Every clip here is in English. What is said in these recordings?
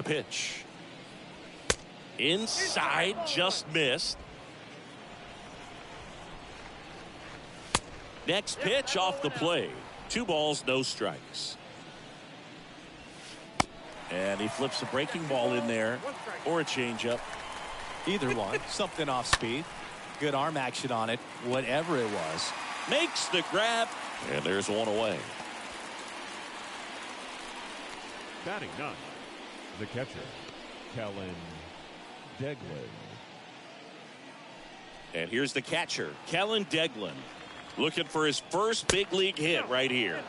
the pitch. Inside, just missed. Next pitch off the plate. 2 balls, no strikes. And he flips a breaking ball in there or a changeup. Either one. Something off speed. Good arm action on it. Whatever it was. Makes the grab. And there's one away. Batting 9, the catcher, Kellen Deglin. And here's the catcher, Kellen Deglin, looking for his first big league hit right here.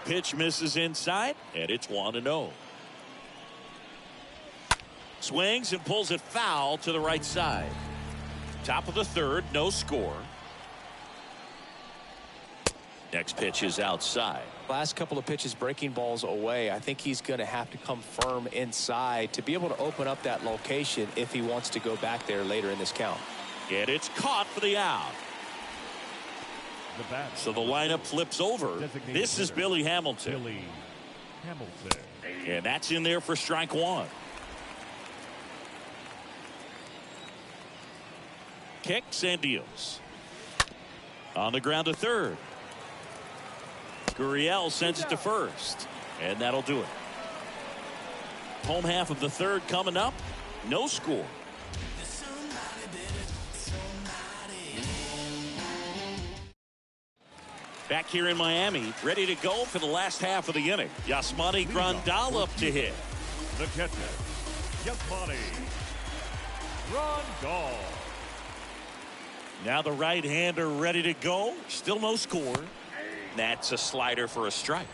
Pitch misses inside, and it's 1-0. Swings and pulls it foul to the right side. Top of the third, no score. Next pitch is outside. Last couple of pitches breaking balls away. I think he's going to have to come firm inside to be able to open up that location if he wants to go back there later in this count. And it's caught for the out. So the lineup flips over. This is Billy Hamilton. And that's in there for strike 1. Kicks and deals. On the ground to third. Gurriel sends it to first, and that'll do it. Home half of the third coming up. No score. Back here in Miami, ready to go for the last half of the inning. Yasmani Grandal up to hit. The catcher, Yasmani Grandal. Now the right-hander ready to go. Still no score. That's a slider for a strike.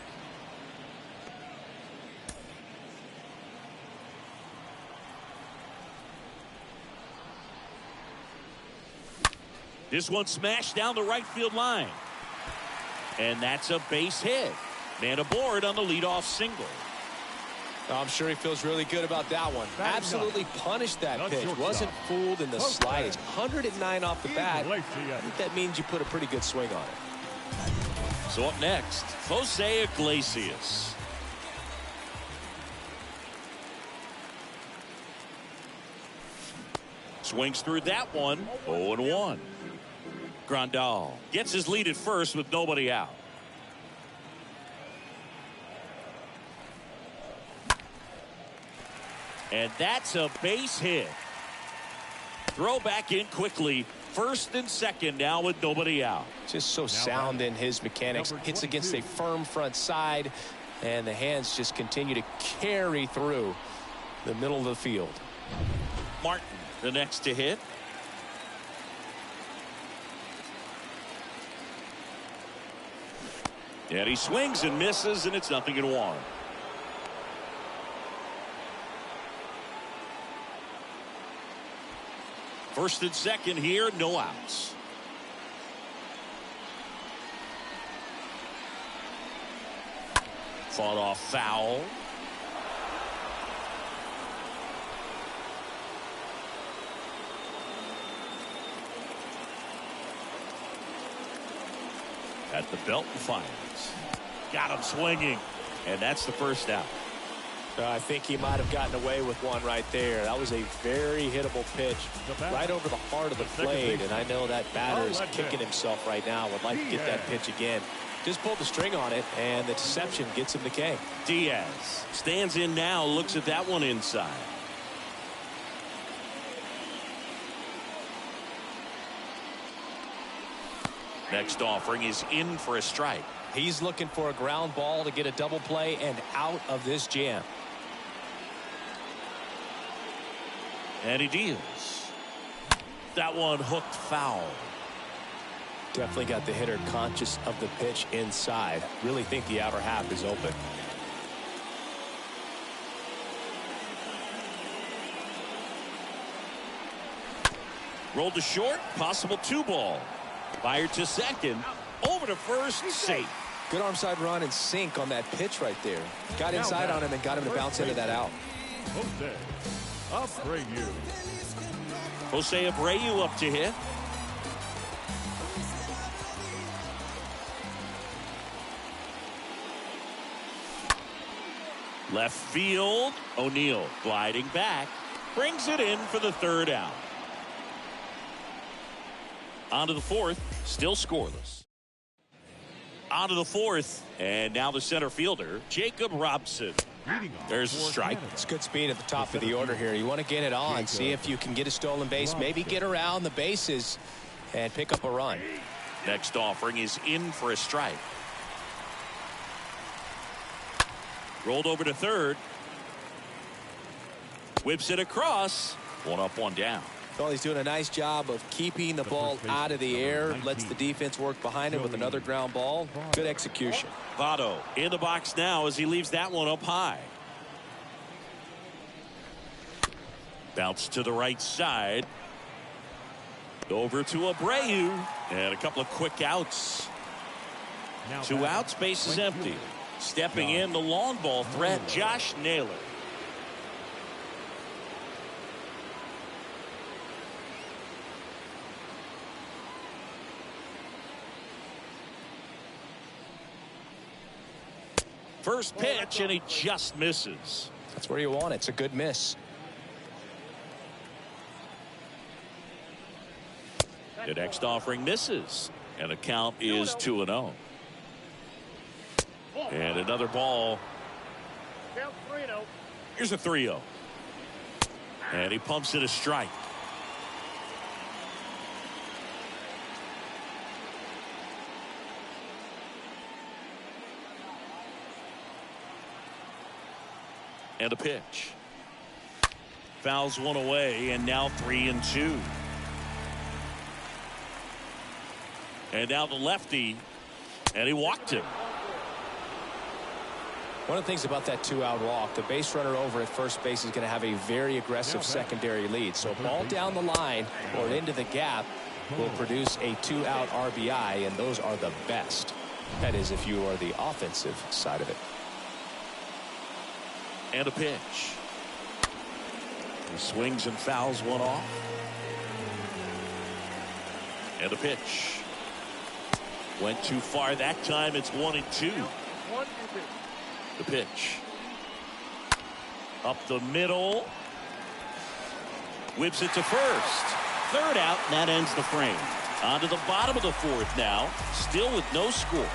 This one smashed down the right field line. And that's a base hit. Man aboard on the leadoff single. I'm sure he feels really good about that one. Absolutely punished that pitch. Wasn't fooled in the slightest. 109 off the bat. I think that means you put a pretty good swing on it. So up next, Jose Iglesias. Swings through that one. 0-1. Grandal gets his lead at first with nobody out. And that's a base hit. Throw back in quickly. First and second now with nobody out. Just so sound in his mechanics. Hits against a firm front side, and the hands just continue to carry through the middle of the field. Martin, the next to hit. And he swings and misses, and it's 0-1. First and second here, no outs. Fought off foul. At the belt and fires. Got him swinging. And that's the first out. I think he might have gotten away with one right there. That was a very hittable pitch right over the heart of the plate. And I know that batter is kicking himself right now. Would like to get that pitch again. Just pulled the string on it, and the deception gets him the K. Diaz stands in now, looks at that one inside. Next offering is in for a strike. He's looking for a ground ball to get a double play and out of this jam. And he deals. That one hooked foul. Definitely got the hitter conscious of the pitch inside. Really think the outer half is open. Rolled to short, possible 2-ball. Fired to second, over to first, safe. Good arm side run and sink on that pitch right there. Got inside on him and got him to bounce into that out. Jose Abreu up to hit. Left field. O'Neill gliding back. Brings it in for the third out. On to the fourth. Still scoreless. On to the fourth. And now the center fielder, Jacob Robson. There's a strike. It's good speed at the top of the order here. You want to get it on. See if you can get a stolen base. Maybe get around the bases and pick up a run. Next offering is in for a strike. Rolled over to third. Whips it across. One up, one down. Well, he's doing a nice job of keeping the ball out of the air. Lets the defense work behind him with another ground ball. Good execution. Votto in the box now as he leaves that one up high. Bounce to the right side. Over to Abreu. And a couple of quick outs. 2 outs, base is empty. Stepping in the long ball threat, Josh Naylor. First pitch, and he just misses. That's where you want it. It's a good miss. The next offering misses, and the count is 2-0. And another ball. Here's a 3-0. And he pumps it a strike. And a pitch. Fouls one away, and now 3-2. And now the lefty, and he walked him. One of the things about that 2-out walk, the base runner over at first base is going to have a very aggressive secondary lead. So a ball down the line or into the gap will produce a 2-out RBI, and those are the best. That is if you are the offensive side of it. And a pitch. He swings and fouls one off. And a pitch. Went too far that time. It's 1-2. The pitch. Up the middle. Whips it to first. Third out, and that ends the frame. On to the bottom of the fourth now. Still with no score.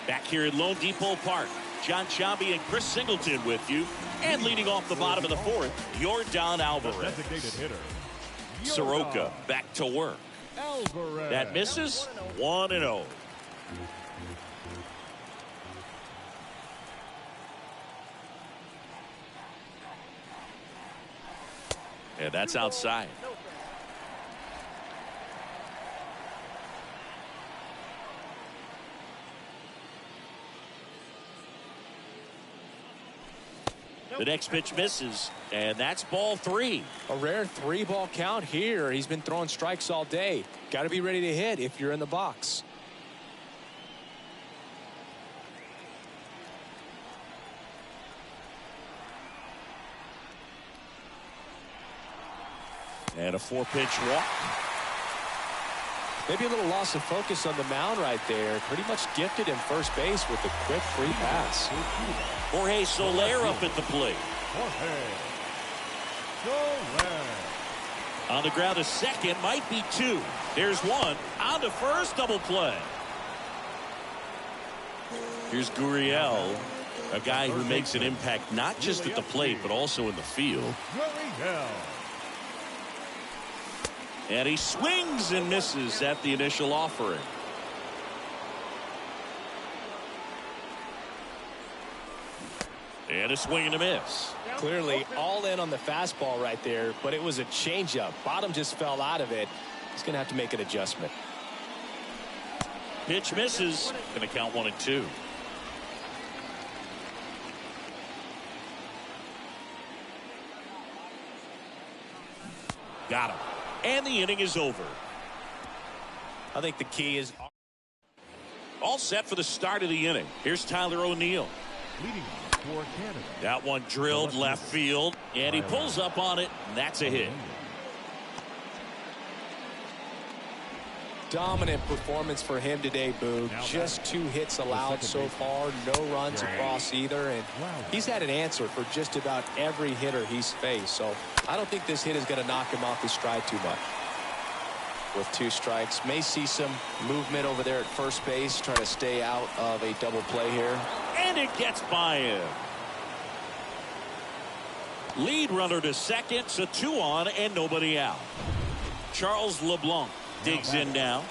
Back here at Lone Depot Park, John Sciambi and Chris Singleton with you. And leading off the bottom of the fourth, Yordan Alvarez. Soroka back to work. That misses. 1-0. And that's outside. The next pitch misses, and that's ball 3. A rare 3-ball count here. He's been throwing strikes all day. Got to be ready to hit if you're in the box. And a 4-pitch walk. Maybe a little loss of focus on the mound right there. Pretty much gifted him first base with a quick free pass. Jorge Soler up at the plate. On the ground, a second, might be 2. There's 1. On to first, double play. Here's Gurriel, a guy who makes an impact not just at the plate, but also in the field. And he swings and misses at the initial offering. And a swing and a miss. Clearly all in on the fastball right there, but it was a changeup. Bottom just fell out of it. He's going to have to make an adjustment. Pitch misses. Going to count 1-2. Got him. And the inning is over. I think the key is all set for the start of the inning. Here's Tyler O'Neill. Leading off for Canada. That one drilled left field, and he pulls up on it, and that's a hit. Dominant performance for him today, Boog. Just 2 hits allowed so far, no runs across either, and he's had an answer for just about every hitter he's faced. So I don't think this hit is going to knock him off his stride too much. With 2 strikes, may see some movement over there at first base, trying to stay out of a double play here. And it gets by him. Lead runner to second, so 2 on and nobody out. Charles LeBlanc digs in now.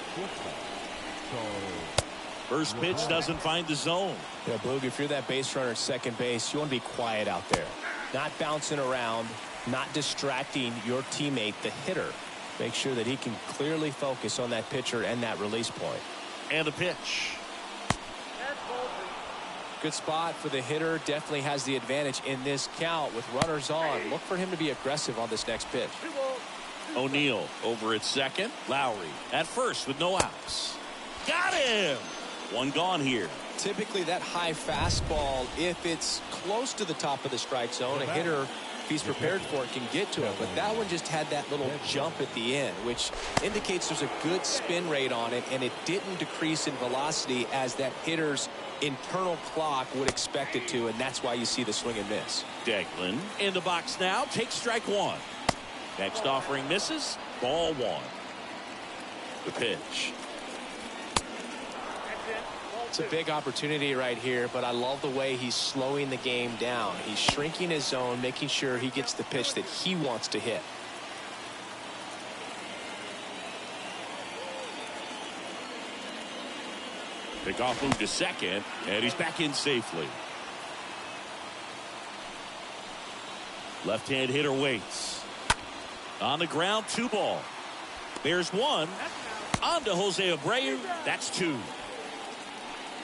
First pitch doesn't find the zone. Yeah, Boog, if you're that base runner at second base, you want to be quiet out there. Not bouncing around, not distracting your teammate, the hitter. Make sure that he can clearly focus on that pitcher and that release point. And a pitch. Good spot for the hitter. Definitely has the advantage in this count with runners on. Look for him to be aggressive on this next pitch. O'Neill over at second. Lowry at first with no outs. Got him. 1 gone here. Typically that high fastball, if it's close to the top of the strike zone, a hitter, if he's prepared for it, can get to it. But that one just had that little jump at the end, which indicates there's a good spin rate on it, and it didn't decrease in velocity as that hitter's internal clock would expect it to, and that's why you see the swing and miss. Declan in the box now. Takes strike 1. Next offering misses. Ball 1. The pitch. It's a big opportunity right here, but I love the way he's slowing the game down. He's shrinking his zone, making sure he gets the pitch that he wants to hit. Pickoff move to second, and he's back in safely. Left-hand hitter waits. On the ground, 2 ball. There's 1. On to Jose Abreu. That's 2.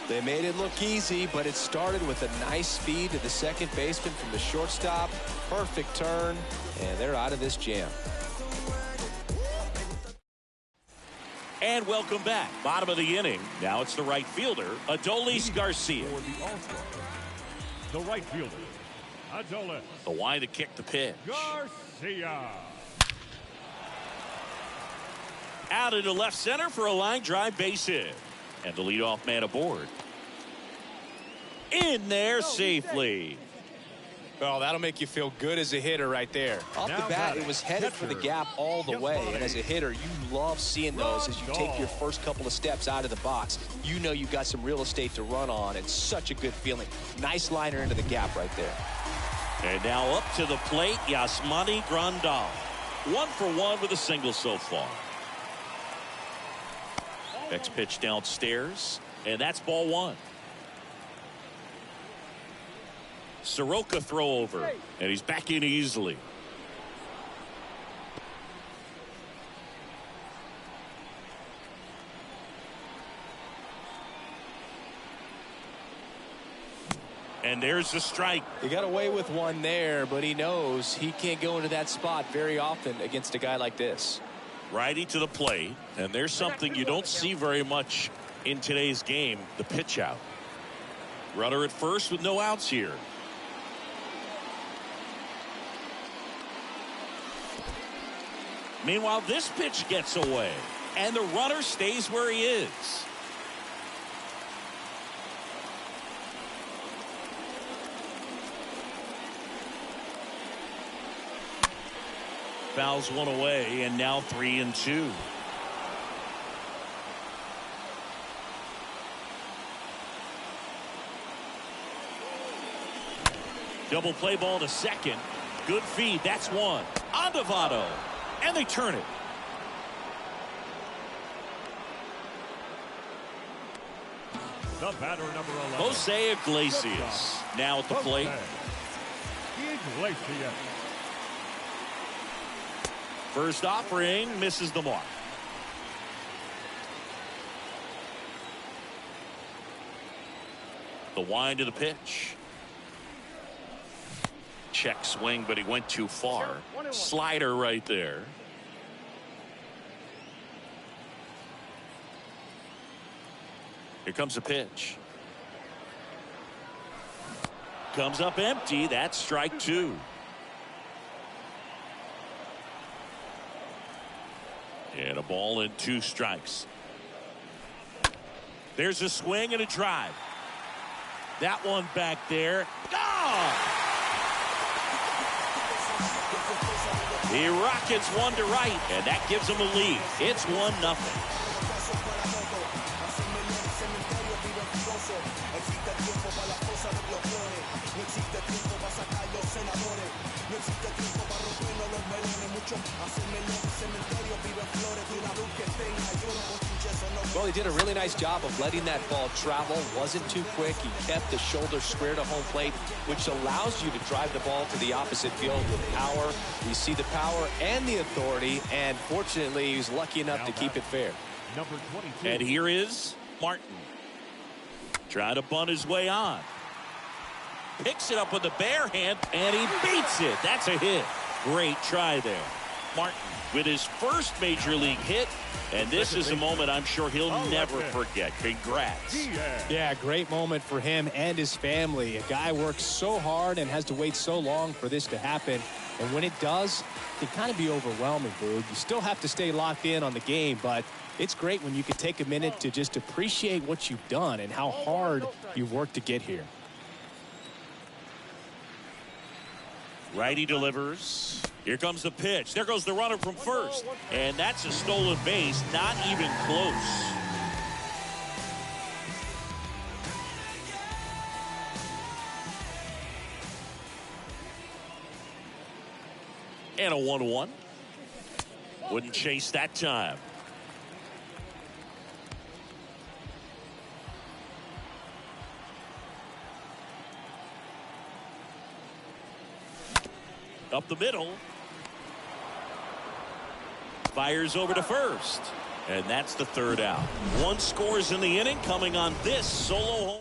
They made it look easy, but it started with a nice speed to the second baseman from the shortstop. Perfect turn, and they're out of this jam. And welcome back. Bottom of the inning. Now it's the right fielder, Adolis Garcia. The right fielder, Adolis. The wide to kick the pitch. Garcia. Out into left center for a line drive base hit. And the leadoff man aboard. In there safely. Well, that'll make you feel good as a hitter right there. Off the bat, it was headed for the gap all the way. And as a hitter, you love seeing those as you take your first couple of steps out of the box. You know you've got some real estate to run on, and such a good feeling. Nice liner into the gap right there. And now up to the plate, Yasmani Grandal. 1 for 1 with a single so far. Next pitch downstairs, and that's ball 1. Soroka throw over, and he's back in easily. And there's the strike. He got away with 1 there, but he knows he can't go into that spot very often against a guy like this. Righty to the plate, and there's something you don't see very much in today's game, the pitch out. Runner at first with no outs here. Meanwhile, this pitch gets away, and the runner stays where he is. Fouls 1 away, and now 3-2. Double play ball to second. Good feed. That's 1. On to Votto. And they turn it. The batter, number 11. Jose Iglesias now at the plate. Iglesias. First offering misses the mark. The wind of the pitch. Check swing, but he went too far. Slider right there. Here comes the pitch. Comes up empty. That's strike 2. And a ball and 2 strikes. There's a swing and a drive. That one back there. Gone! He rockets one to right, and that gives him a lead. It's 1-0. Well, he did a really nice job of letting that ball travel. Wasn't too quick. He kept the shoulder square to home plate, which allows you to drive the ball to the opposite field with power. You see the power and the authority, and fortunately, he was lucky enough to keep it fair. Number 22. And here is Martin. Trying to bunt his way on. Picks it up with the bare hand, and he beats it. That's a hit. Great try there. Martin with his first major league hit, and this is a moment I'm sure he'll never forget. Congrats. Yeah, great moment for him and his family. A guy works so hard and has to wait so long for this to happen, and when it does, it can kind of be overwhelming, Boog. You still have to stay locked in on the game, but it's great when you can take a minute to just appreciate what you've done and how hard you've worked to get here. Righty delivers. Here comes the pitch. There goes the runner from first. And that's a stolen base. Not even close. And a 1-1. Wouldn't chase that time. Up the middle. Fires over to first. And that's the third out. 1 scores in the inning coming on this solo home.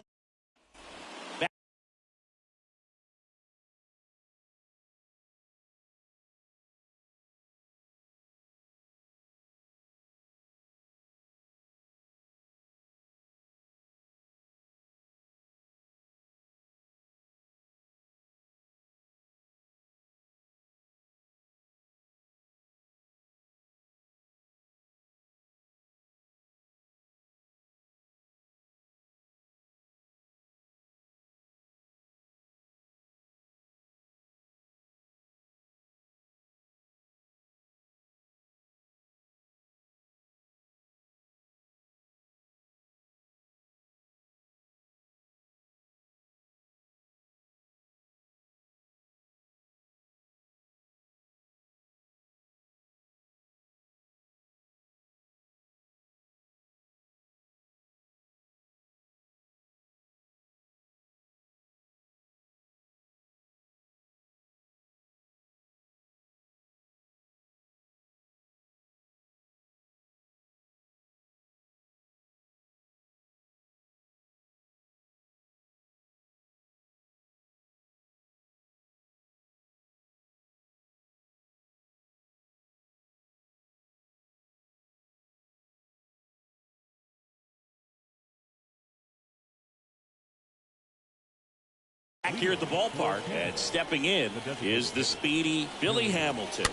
Back here at the ballpark, and stepping in is the speedy Billy Hamilton,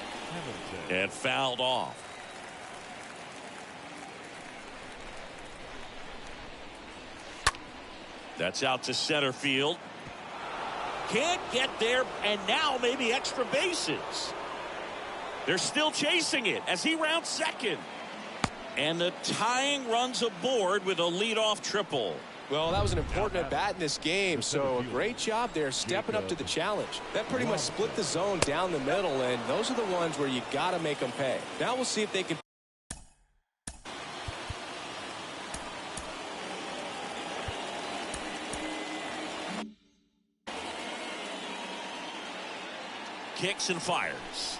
and fouled off. That's out to center field. Can't get there, and now maybe extra bases. They're still chasing it as he rounds second. And the tying runs aboard with a leadoff triple. Well, that was an important at-bat in this game, so a great job there stepping up to the challenge. That pretty much split the zone down the middle, and those are the ones where you got to make them pay. Now we'll see if they can. Kicks and fires.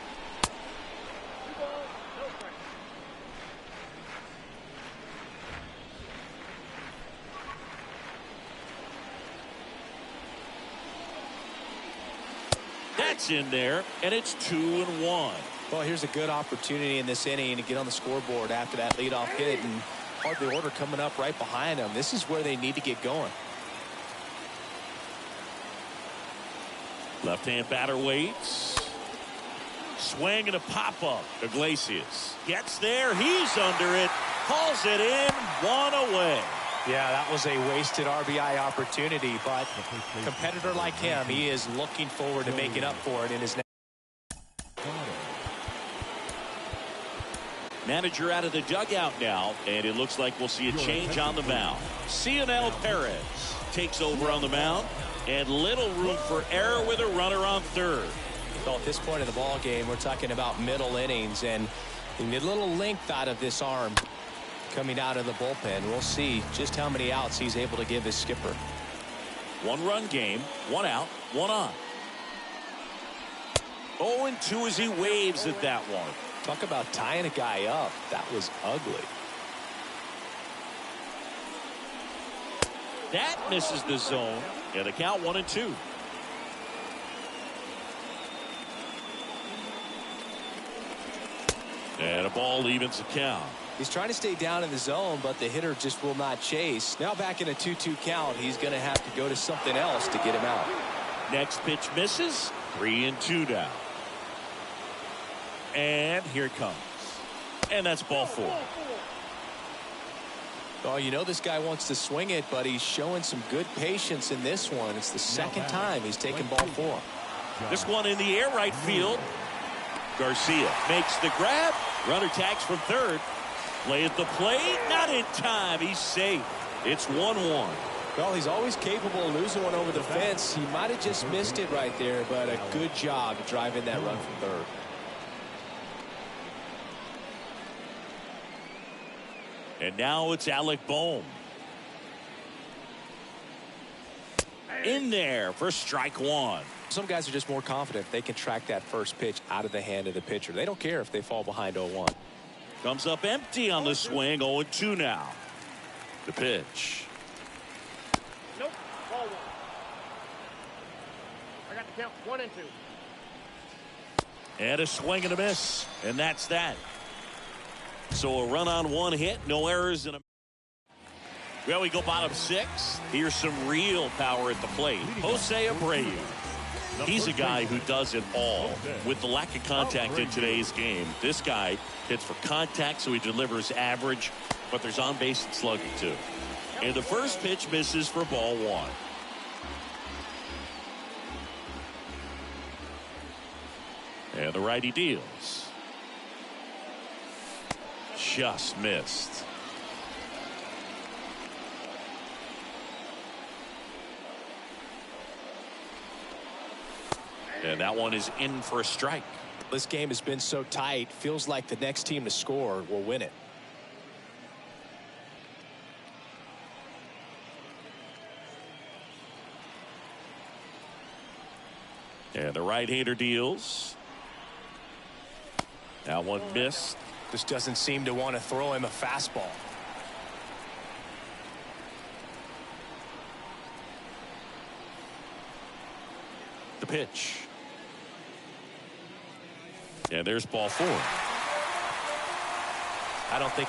That's in there, and it's 2-1. Well, here's a good opportunity in this inning to get on the scoreboard after that leadoff hit, and hardly order coming up right behind them. This is where they need to get going. Left-hand batter waits. Swing and a pop-up. Iglesias gets there. He's under it. Calls it in. 1 away. Yeah, that was a wasted RBI opportunity, but a competitor like him, he is looking forward to making up for it in his next. Manager out of the dugout now, and it looks like we'll see a change on the mound. Cionel Perez takes over on the mound, and little room for error with a runner on third. So at this point in the ball game, we're talking about middle innings, and you need a little length out of this arm coming out of the bullpen. We'll see just how many outs he's able to give his skipper. 1-run game, 1 out, 1 on. 0-2 as he waves at that one. Talk about tying a guy up. That was ugly. That misses the zone, and the count 1-2. And a ball evens the count. He's trying to stay down in the zone, but the hitter just will not chase. Now back in a 2-2 count, he's going to have to go to something else to get him out. Next pitch misses. 3-2 now. And here it comes. And that's ball 4. Oh, you know this guy wants to swing it, but he's showing some good patience in this one. It's the second time he's taken ball 4. This one in the air right field. Garcia makes the grab. Runner tags from third. Play at the plate. Not in time. He's safe. It's 1-1. Well, he's always capable of losing one over the fence. He might have just missed it right there, but a good job driving that run from third. And now it's Alec Bohm. In there for strike 1. Some guys are just more confident if they can track that first pitch out of the hand of the pitcher. They don't care if they fall behind 0-1. Comes up empty on the swing. 0-2 now. The pitch. Nope. Ball 1. I got the count 1-2. And a swing and a miss. And that's that. So a run on 1 hit, no errors in a. Well, we go bottom 6. Here's some real power at the plate. Jose Abreu. He's a guy who does it all. With the lack of contact in today's game, this guy hits for contact, so he delivers average, but there's on base and slugging too. And the first pitch misses for ball 1. And the righty deals. Just missed. And that one is in for a strike. This game has been so tight. Feels like the next team to score will win it. And the right-hander deals. That one missed. Just doesn't seem to want to throw him a fastball. The pitch. And there's ball 4. I don't think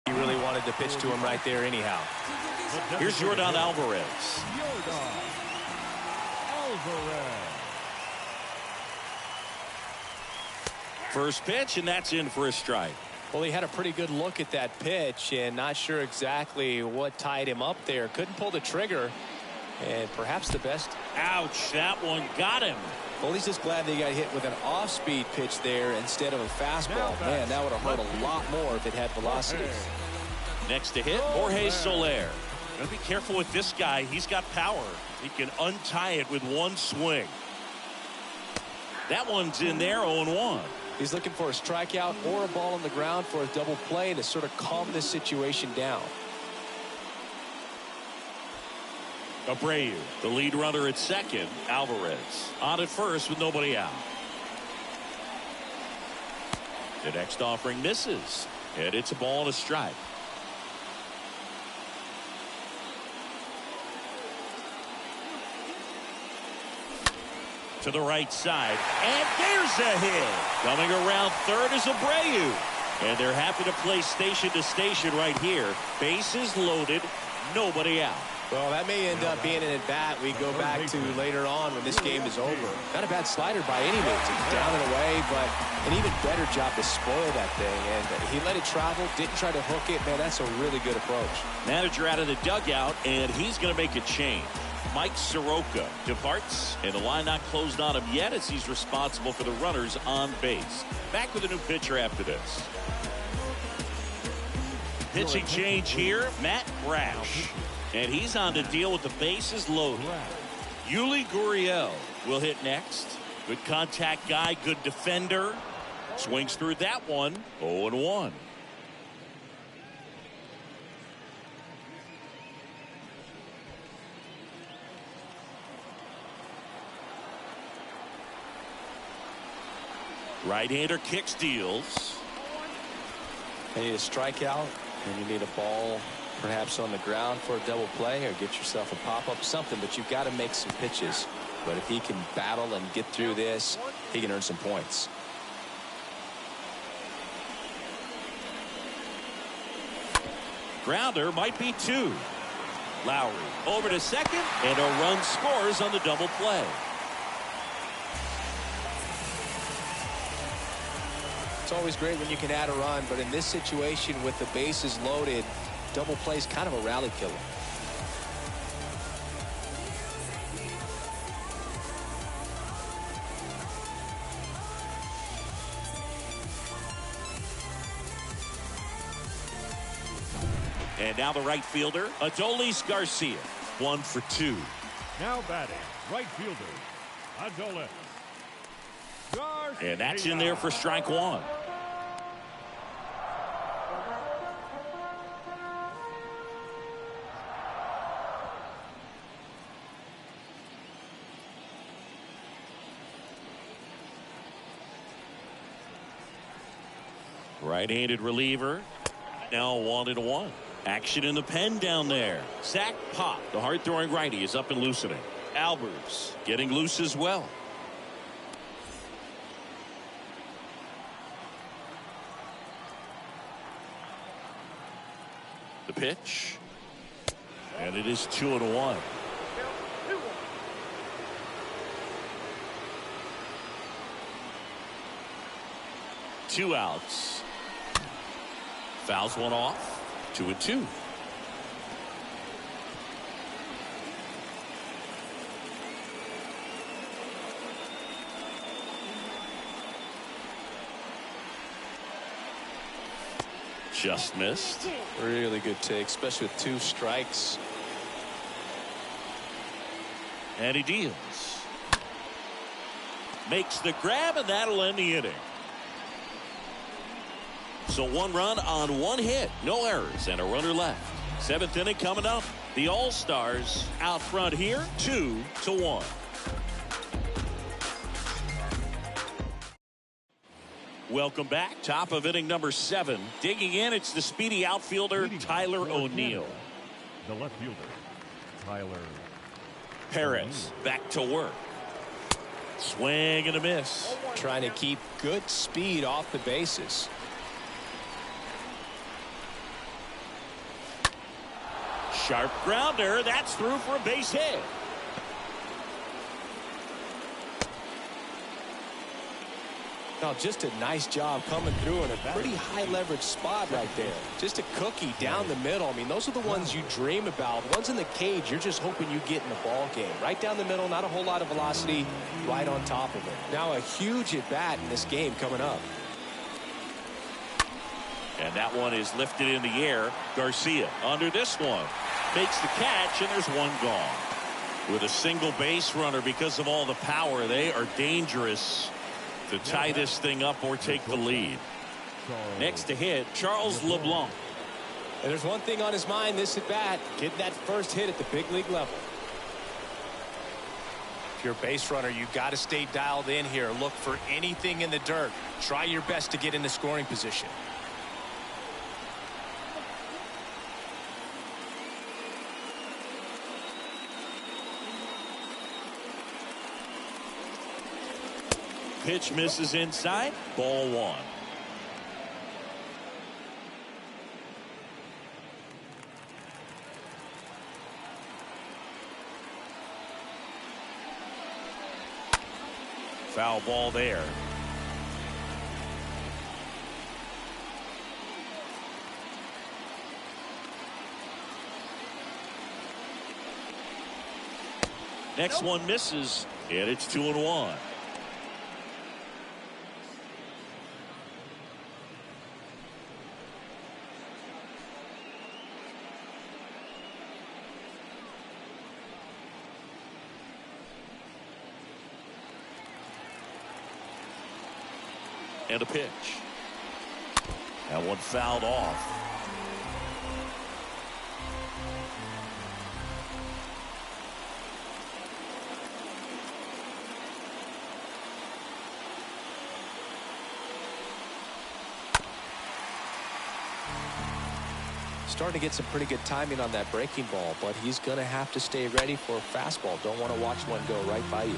he really wanted to pitch to him right there anyhow. Here's Jordan Alvarez. First pitch, and that's in for a strike. Well, he had a pretty good look at that pitch and not sure exactly what tied him up there. Couldn't pull the trigger, and perhaps the best. Ouch, that one got him. Well, he's just glad that he got hit with an off-speed pitch there instead of a fastball. Man, that would have hurt a lot more if it had velocity. Next to hit, Jorge Soler. Gotta be careful with this guy. He's got power. He can untie it with one swing. That one's in there, 0-1. He's looking for a strikeout or a ball on the ground for a double play to sort of calm this situation down. Abreu, the lead runner at second. Alvarez on at first with nobody out. The next offering misses, and it's a ball and a strike. To the right side, and there's a hit. Coming around third is Abreu, and they're happy to play station to station right here. Bases loaded, nobody out. Well, that may end up being an at-bat we go back to later on when this game is over. Not a bad slider by any means. It's down and away, but an even better job to spoil that thing. And he let it travel, didn't try to hook it. Man, that's a really good approach. Manager out of the dugout, and he's going to make a change. Mike Soroka departs, and the line not closed on him yet as he's responsible for the runners on base. Back with a new pitcher after this. Pitching change here, Matt Brash. And he's on to deal with the bases loaded. Yuli Gurriel will hit next. Good contact guy, good defender. Swings through that one, 0-1. Right-hander kicks, deals. You need a strikeout, and you need a ball perhaps on the ground for a double play, or get yourself a pop-up, something, but you've got to make some pitches. But if he can battle and get through this, he can earn some points. Grounder might be two. Lowry over to second, and a run scores on the double play. It's always great when you can add a run, but in this situation with the bases loaded, double play is kind of a rally killer. And now the right fielder, Adolis Garcia, 1 for 2. Now batting, right fielder, Adolis Garcia. And that's in there for strike one. Right-handed reliever. Now 1-1. Action in the pen down there. Zach Pop, the hard-throwing righty, is up and loosening. Albers getting loose as well. The pitch. And it is 2-1. Two outs. Fouls one off. 2-2. Just missed. Really good take, especially with 2 strikes. And he deals. Makes the grab, and that'll end the inning. So 1 run on 1 hit, no errors, and a runner left. 7th inning coming up. The All-Stars out front here, 2-1. Welcome back. Top of inning number 7. Digging in, it's the speedy outfielder, Tyler O'Neill. The left fielder, Tyler Perez back to work. Swing and a miss. Trying to keep good speed off the bases. Sharp grounder. That's through for a base hit. Now, just a nice job coming through in a pretty high leverage spot right there. Just a cookie down the middle. I mean, those are the ones you dream about. Ones in the cage, you're just hoping you get in the ball game. Right down the middle, not a whole lot of velocity, right on top of it. Now a huge at bat in this game coming up. And that one is lifted in the air. Garcia under this one. Makes the catch, and there's one gone. With a single base runner, because of all the power, they are dangerous to tie this thing up or take the lead. Next to hit, Charles LeBlanc. And there's one thing on his mind this at bat, getting that first hit at the big league level. If you're a base runner, you've got to stay dialed in here. Look for anything in the dirt. Try your best to get into scoring position. Pitch misses inside. Ball one. Foul ball there. Next one misses, and it's 2-1. And a pitch. That one fouled off. Starting to get some pretty good timing on that breaking ball, but he's going to have to stay ready for a fastball. Don't want to watch one go right by you.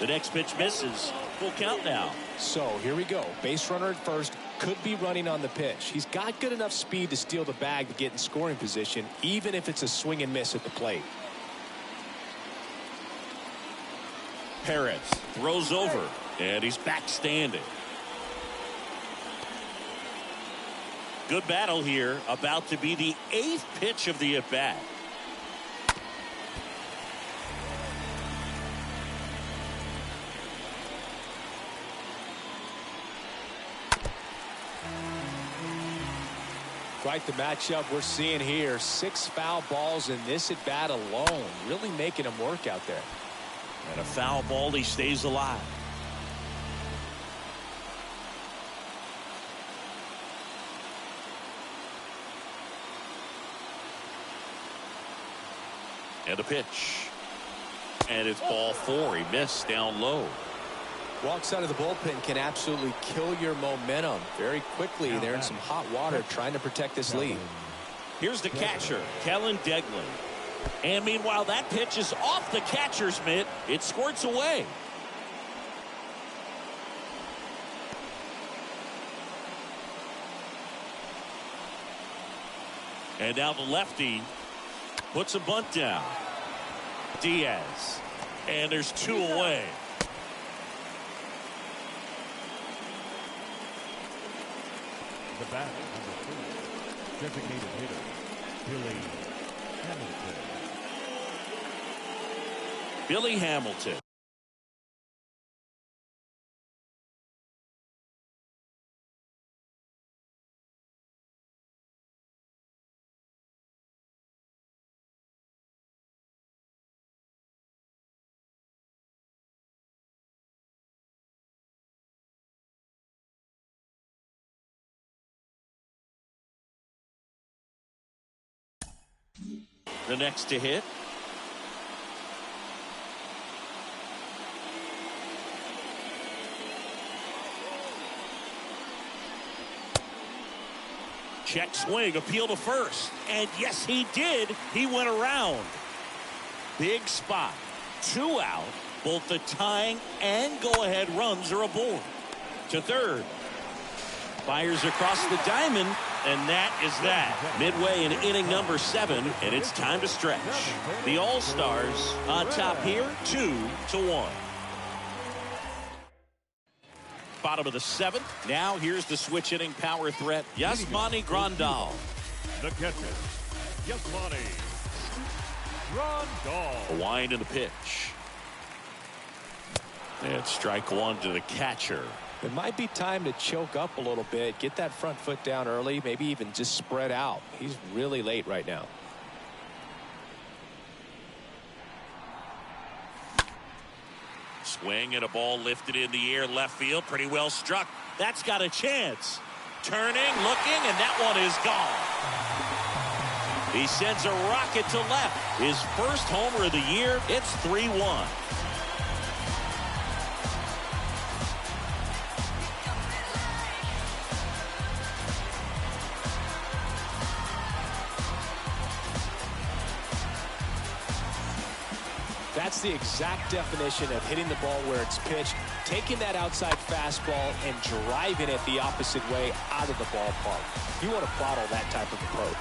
The next pitch misses. Full count now. So here we go. Base runner at first. Could be running on the pitch. He's got good enough speed to steal the bag to get in scoring position, even if it's a swing and miss at the plate. Perez throws over, and he's back standing. Good battle here. About to be the 8th pitch of the at-bat. Quite the matchup we're seeing here. 6 foul balls in this at bat alone, really making him work out there. And a foul ball, he stays alive. And a pitch. And it's ball 4. He missed down low. Walks out of the bullpen can absolutely kill your momentum very quickly. They're in some hot water trying to protect this lead. Here's the catcher, Kellen Deglin. And meanwhile, that pitch is off the catcher's mitt. It squirts away. And now the lefty puts a bunt down. Diaz. And there's 2 away. The bat, number 3, designated hitter, Billy Hamilton. Billy Hamilton. The next to hit. Check swing, appeal to first. And yes, he did. He went around. Big spot. 2 out. Both the tying and go-ahead runs are aboard. To third. Fires across the diamond. And that is that. Midway in inning number 7, and it's time to stretch. The All-Stars on top here, 2-1. Bottom of the 7th. Now here's the switch inning power threat, Yasmani Grandal. The catcher, Yasmani A wind in the pitch. And strike one to the catcher. It might be time to choke up a little bit, get that front foot down early, maybe even just spread out. He's really late right now. Swing and a ball lifted in the air left field. Pretty well struck. That's got a chance. Turning, looking, and that one is gone. He sends a rocket to left. His first homer of the year. It's 3-1. That's the exact definition of hitting the ball where it's pitched, taking that outside fastball and driving it the opposite way out of the ballpark. You want to bottle that type of approach.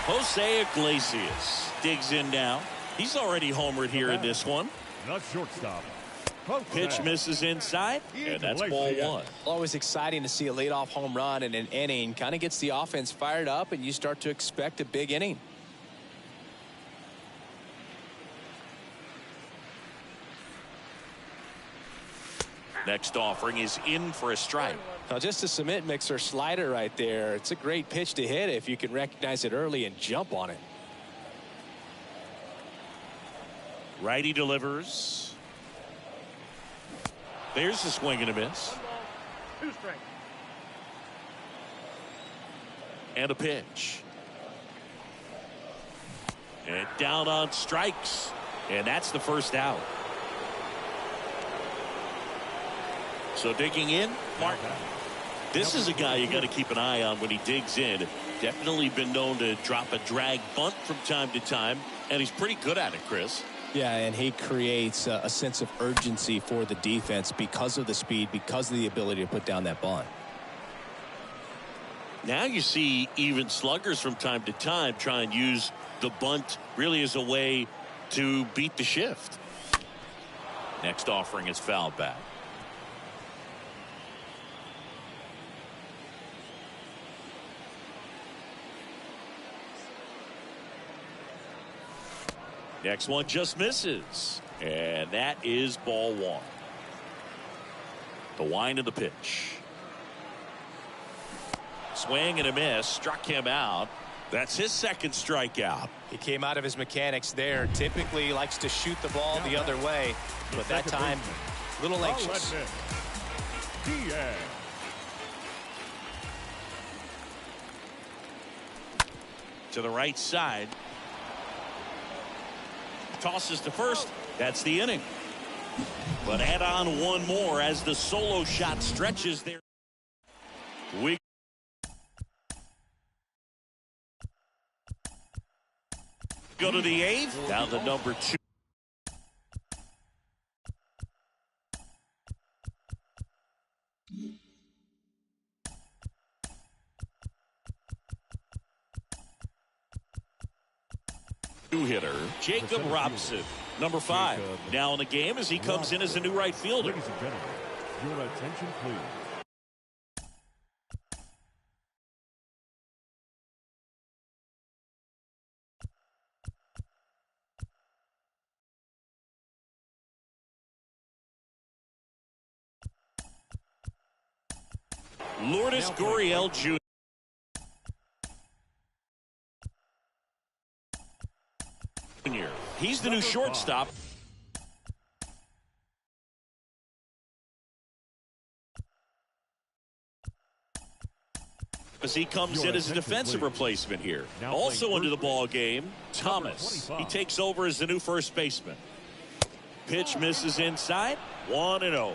Jose Iglesias digs in now. He's already homered here in this one. The shortstop. Pitch misses inside, and that's ball one. Always exciting to see a leadoff home run in an inning. Kind of gets the offense fired up, and you start to expect a big inning. Next offering is in for a strike. Now just a cement mixer slider right there. It's a great pitch to hit if you can recognize it early and jump on it. Righty delivers. There's the swing and a miss. 2 strikes. And a pitch. And down on strikes. And that's the first out. So digging in, Martin. This is a guy you got to keep an eye on when he digs in. Definitely been known to drop a drag bunt from time to time, and he's pretty good at it, Chris. Yeah, and he creates a sense of urgency for the defense because of the speed, because of the ability to put down that bunt. Now you see even sluggers from time to time try and use the bunt really as a way to beat the shift. Next offering is fouled back. Next one just misses. And that is ball one. The wind of the pitch. Swing and a miss. Struck him out. That's his second strikeout. He came out of his mechanics there. Typically likes to shoot the ball the other way, but that time a little anxious. To the right side. Tosses to first. That's the inning. But add on one more as the solo shot stretches there. We go to the eighth. Down to number 2. Hitter Jacob Robson, number 5, now in the game as he comes in as a new right fielder. Ladies and gentlemen, your attention please. Lourdes Gurriel Jr. He's the new shortstop. As he comes in as a defensive replacement here. Also into the ball game, Thomas. He takes over as the new first baseman. Pitch misses inside. 1-0.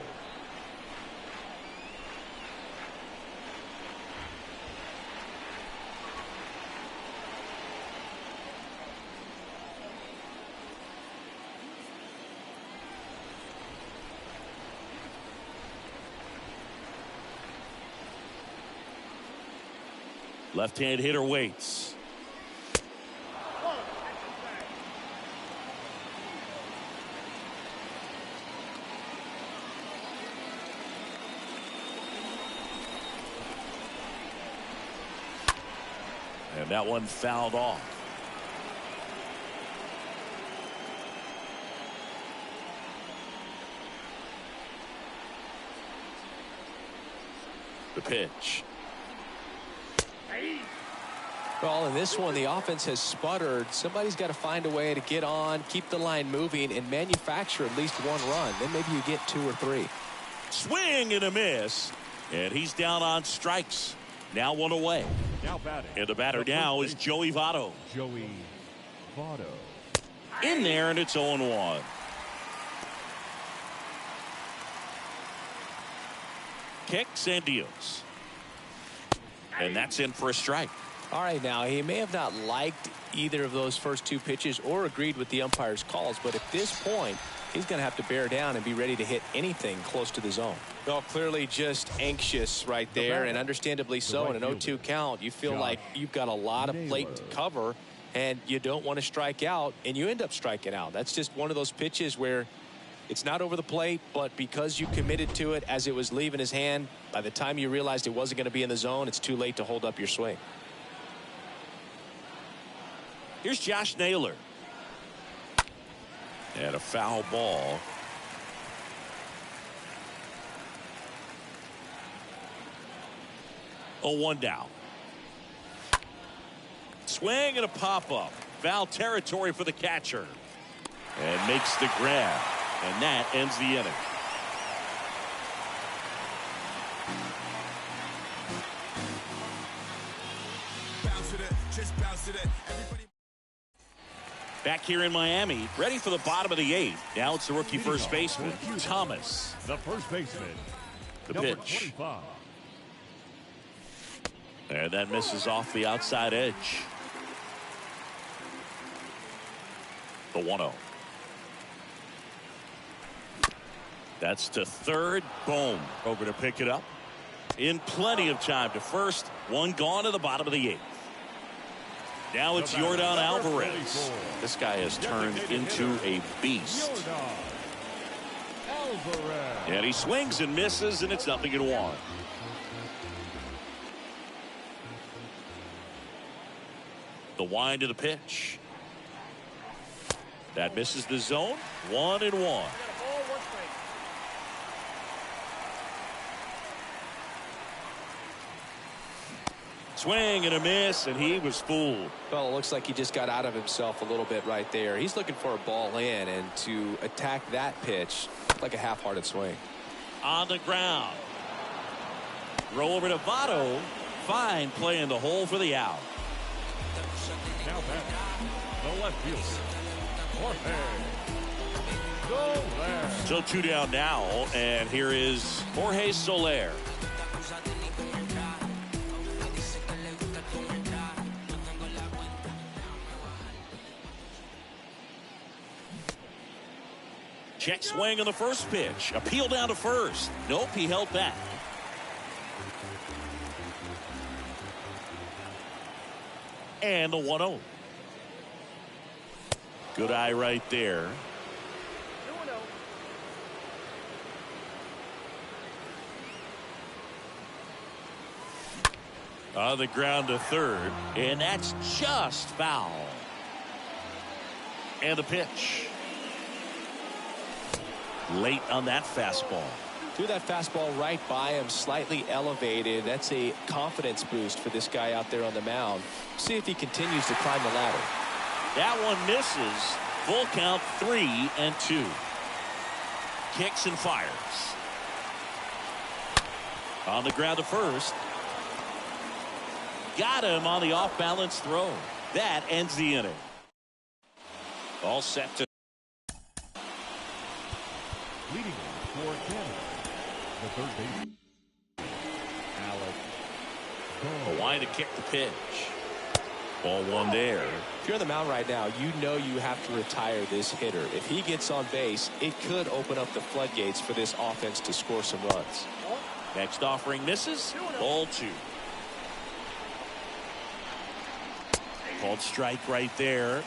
Left-hand hitter waits. And that one fouled off. The pitch. Well, in this one, the offense has sputtered. Somebody's got to find a way to get on, keep the line moving, and manufacture at least one run. Then maybe you get 2 or 3. Swing and a miss. And he's down on strikes. Now 1 away. Now batting. And the batter now is Joey Votto. Joey Votto. In there, and it's 0-1. Kicks and deals. And that's in for a strike. All right, now, he may have not liked either of those first 2 pitches or agreed with the umpire's calls, but at this point, he's going to have to bear down and be ready to hit anything close to the zone. Well, clearly just anxious right there, and understandably so. In an 0-2 count, you feel like you've got a lot of plate to cover, and you don't want to strike out, and you end up striking out. That's just one of those pitches where it's not over the plate, but because you committed to it as it was leaving his hand, by the time you realized it wasn't going to be in the zone, it's too late to hold up your swing. Here's Josh Naylor. And a foul ball. Oh, 1 down. Swing and a pop-up. Foul territory for the catcher. And makes the grab. And that ends the inning. Back here in Miami, ready for the bottom of the 8th. Now it's the rookie first baseman, Thomas. The first baseman. The Number pitch. 25. And that misses off the outside edge. The 1-0. That's to third. Boom. Over to pick it up. In plenty of time to first. 1 gone to the bottom of the 8th. Now it's Yordan Alvarez. This guy has turned into a beast. And he swings and misses, and it's 0-1. The wind to the pitch. That misses the zone. 1-1. Swing and a miss, and he was fooled. Well, it looks like he just got out of himself a little bit right there. He's looking for a ball in, and to attack that pitch, like a half-hearted swing. On the ground. Throw over to Votto. Fine play in the hole for the out. Now back. The left fielder. Jorge. Soler. So 2 down now, and here is Jorge Soler. Check swing on the first pitch. Appeal down to first. Nope, he held back. And the 1-0. Good eye right there. On the ground to third, and that's just foul. And the pitch. Late on that fastball. Threw that fastball right by him, slightly elevated. That's a confidence boost for this guy out there on the mound. See if he continues to climb the ladder. That one misses. Full count, 3-2. Kicks and fires. On the ground to first. Got him on the off-balance throw. That ends the inning. All set to. Leading for Canada. The third baseman. Alex. A wind to kick the pitch. Ball 1 there. If you're on the mound right now, you know you have to retire this hitter. If he gets on base, it could open up the floodgates for this offense to score some runs. Next offering misses. Ball 2. Called strike right there.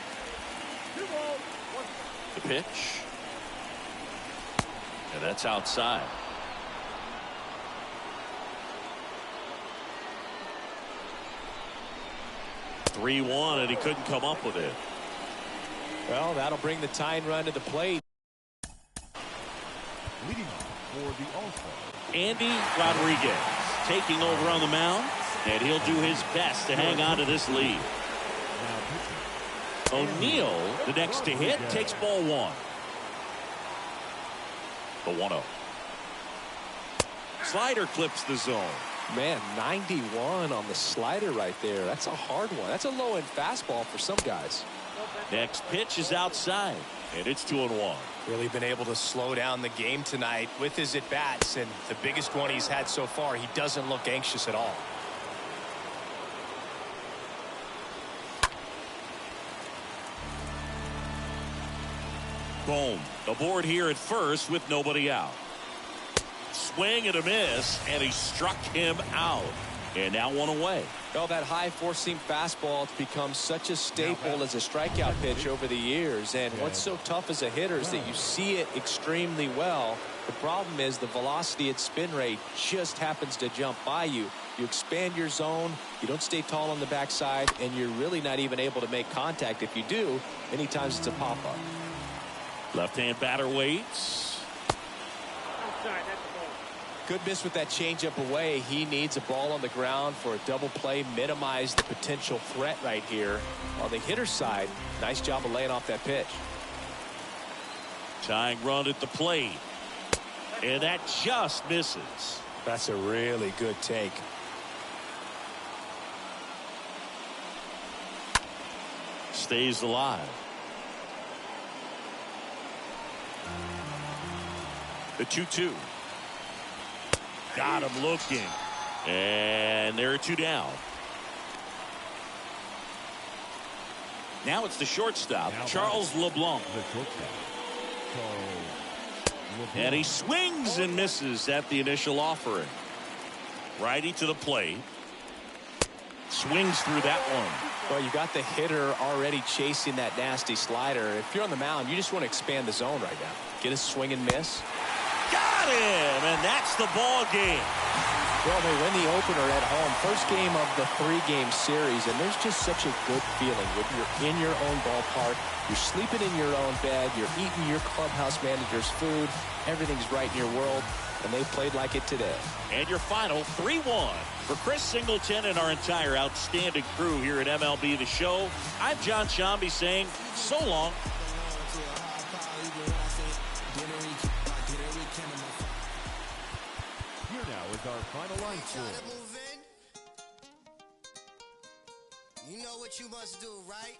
The pitch. And that's outside. (3-1) and he couldn't come up with it. Well, that'll bring the tying run to the plate. Leading for the All-Star. Andy Rodriguez. taking over on the mound, and he'll do his best to hang on to this lead. O'Neill, the next to hit, takes ball one. The 1-0. Slider clips the zone. Man, 91 on the slider right there. That's a hard one. That's a low-end fastball for some guys. Next pitch is outside, and it's 2-1. Really been able to slow down the game tonight with his at-bats, and the biggest one he's had so far, he doesn't look anxious at all. Boom. Aboard here at first with nobody out. Swing and a miss, and he struck him out. And now one away. Well, that high four-seam fastball has become such a staple as a strikeout pitch over the years. And what's so tough as a hitter is that you see it extremely well. The problem is the velocity at spin rate just happens to jump by you. You expand your zone, you don't stay tall on the backside, and you're really not even able to make contact. If you do, many times it's a pop-up. Left-hand batter waits. Outside, that's the ball. Good miss with that changeup away. He needs a ball on the ground for a double play, minimize the potential threat right here. On the hitter's side, nice job of laying off that pitch. Tying run at the plate. And that just misses. That's a really good take. Stays alive. The 2-2. Got him looking. And there are two down. Now it's the shortstop, Charles LeBlanc. And he swings and misses at the initial offering. Righty to the plate. Swings through that one. Well, you got the hitter already chasing that nasty slider. If you're on the mound, you just want to expand the zone right now. Get a swing and miss. Got him, and that's the ball game. Well, they win the opener at home. First game of the 3-game series, and there's just such a good feeling when you're in your own ballpark. You're sleeping in your own bed. You're eating your clubhouse manager's food. Everything's right in your world, and they played like it today. And your final 3-1 for Chris Singleton and our entire outstanding crew here at MLB The Show. I'm John Shambi saying so long. Our final line score. You know what you must do, right?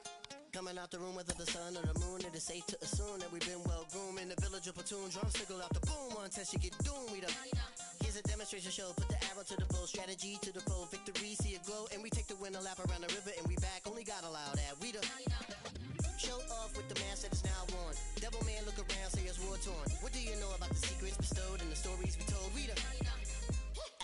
Coming out the room whether the sun or the moon, it is safe to assume that we've been well groomed in the village of platoon. Drums signal out the boom, one test you get doomed. Here's a demonstration show, put the arrow to the bow, strategy to the foe, victory, see it glow, and we take the win a lap around the river, and we back. Only God allow that. We the show off with the mask that is now worn. Devil man look around, say it's war torn. What do you know about the secrets bestowed and the stories we told? We the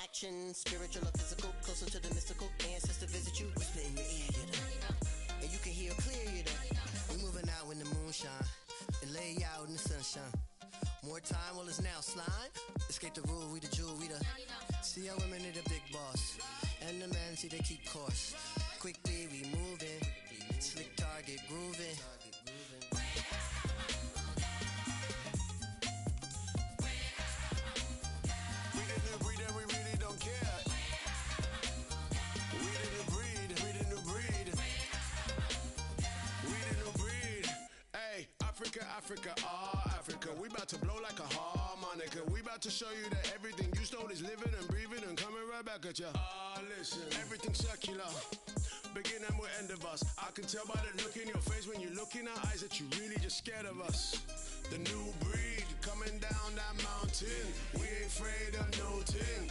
action, spiritual or physical, closer to the mystical. Ancestor visit you, whisper in your ear, you know. And you can hear clear, you know. We moving out in the moonshine and lay out in the sunshine. More time, well it's now slime. Escape the rule, we the jewel, we the. See how women are the big boss, and the men see they keep course. Quickly we moving, slick target grooving. Africa, Africa, we about to blow like a harmonica. We about to show you that everything you stole is living and breathing and coming right back at ya. Listen, everything's circular. Begin and we'll end of us. I can tell by the look in your face when you look in our eyes that you really just scared of us. The new breed coming down that mountain. We ain't afraid of no thing.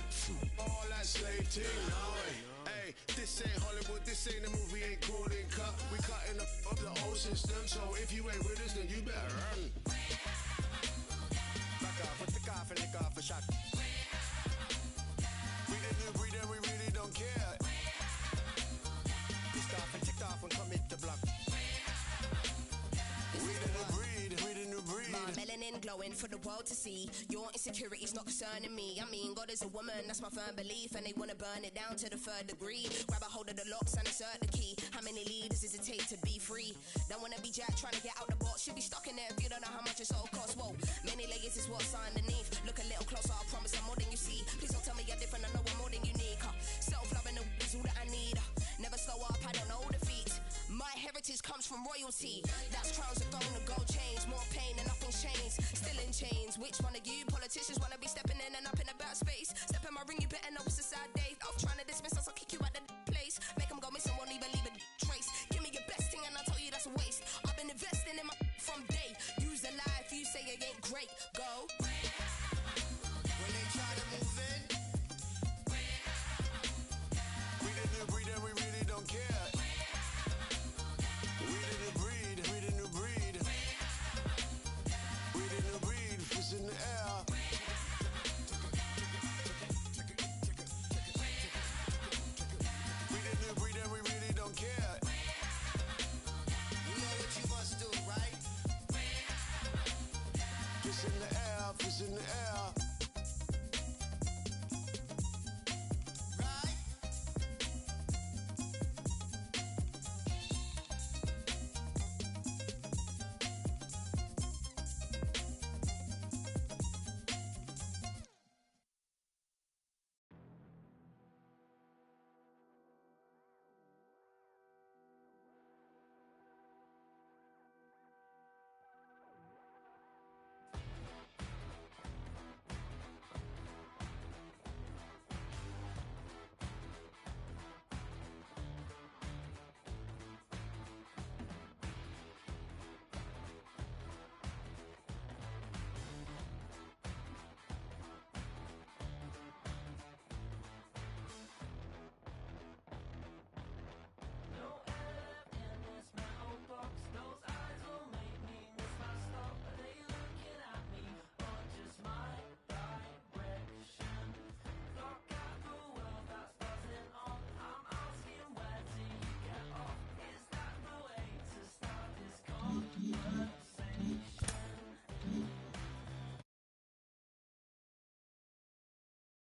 All that slave thing, no way. Hey, this ain't Hollywood, this ain't a movie, ain't golden cut. We cutting up the whole system, so if you ain't with us, then you better run. Back off with the cough and lick off a shot. We the new breed and we really don't care. Pissed off and ticked off and commit the block. We the new breed, we the new breed. My melanin glowing for the world to see. Your insecurities not concerning me. I mean, God is a woman, that's my firm belief. And they wanna burn it down to the 3rd degree. Grab a hold of the locks and insert the key. How many leaders does it take to be free? Don't wanna be Jack trying to get out the box. Should be stuck in there if you don't know how much it's all costs. Whoa, many layers is what's underneath. Look a little closer, I promise I'm more than you see. Please don't tell me you're different, I know I'm more than you need. royalty. That's crowns, a throne, a gold chains. More pain and nothing's changed. Still in chains. Which one of you politicians wanna be stepping